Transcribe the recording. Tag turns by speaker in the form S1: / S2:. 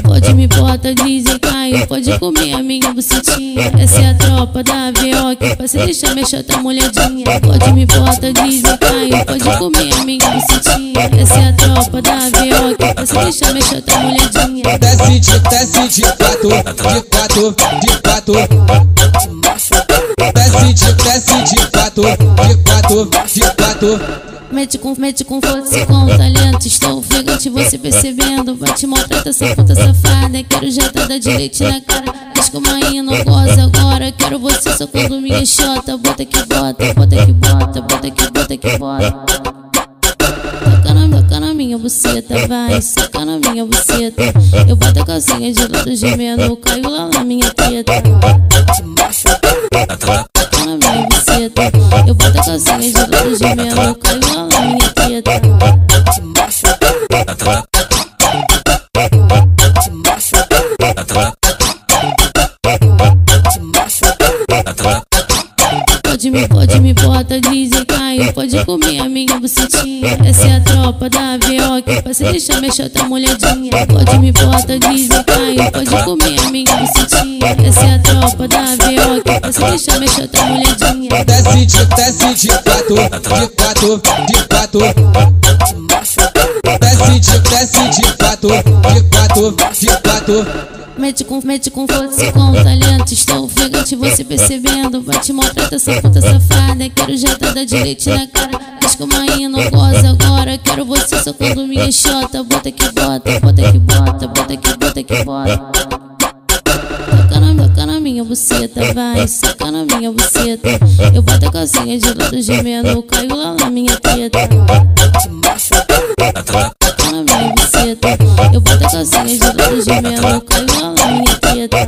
S1: Pode me bota, dizem Caio, pode comer a minha bucetinha. Essa é a tropa da VO que pra se deixar minha chata molhadinha. Pode me bota, dizem Caio, pode comer a minha bucetinha. Essa é a tropa da VO que pra se deixar minha chata molhadinha.
S2: Desce de quatro, de quatro, de quatro. Desce de quatro, de quatro, de quatro.
S1: Mete com força, com talento. Estou ofegante, você percebendo. Vai te maltrata essa puta safada. Quero jatada de leite na cara. Diz que o maninho não goza agora. Quero você socando minha xota. Bota que bota, bota que bota, bota que bota que bota. Toca na minha buceta, vai, soca na minha buceta. Eu boto a calcinha de lado gemendo, eu caio lá na minha teta. Toca na minha buceta, eu boto a calcinha de lado gemendo, eu caio lá na minha teta. Pode me bota, dizem Caio, pode comer a minha bucetinha. Essa é a tropa da VO que pra se deixar minha chata molhadinha. Pode me bota, dizem Caio, pode comer a minha bucetinha. Essa é a tropa da VO que pra se deixar minha chata molhadinha.
S2: Desce de quatro, de quatro, de quatro. Desce de quatro, de quatro, de quatro.
S1: Mete com força, com talento. Estou ofegante, você percebendo. Vai te maltrata essa puta safada. Quero jatada de leite na cara. Diz que o maninho não goza agora. Quero você socando minha xota. Bota que bota, bota que bota, bota que bota que bota. Toca na minha buceta, vai, soca na minha buceta. Eu boto a calcinha de lado gemendo, eu caio lá na minha teta. Toca na minha buceta, eu boto a calcinha de lado gemendo, eu caio lá na minha teta.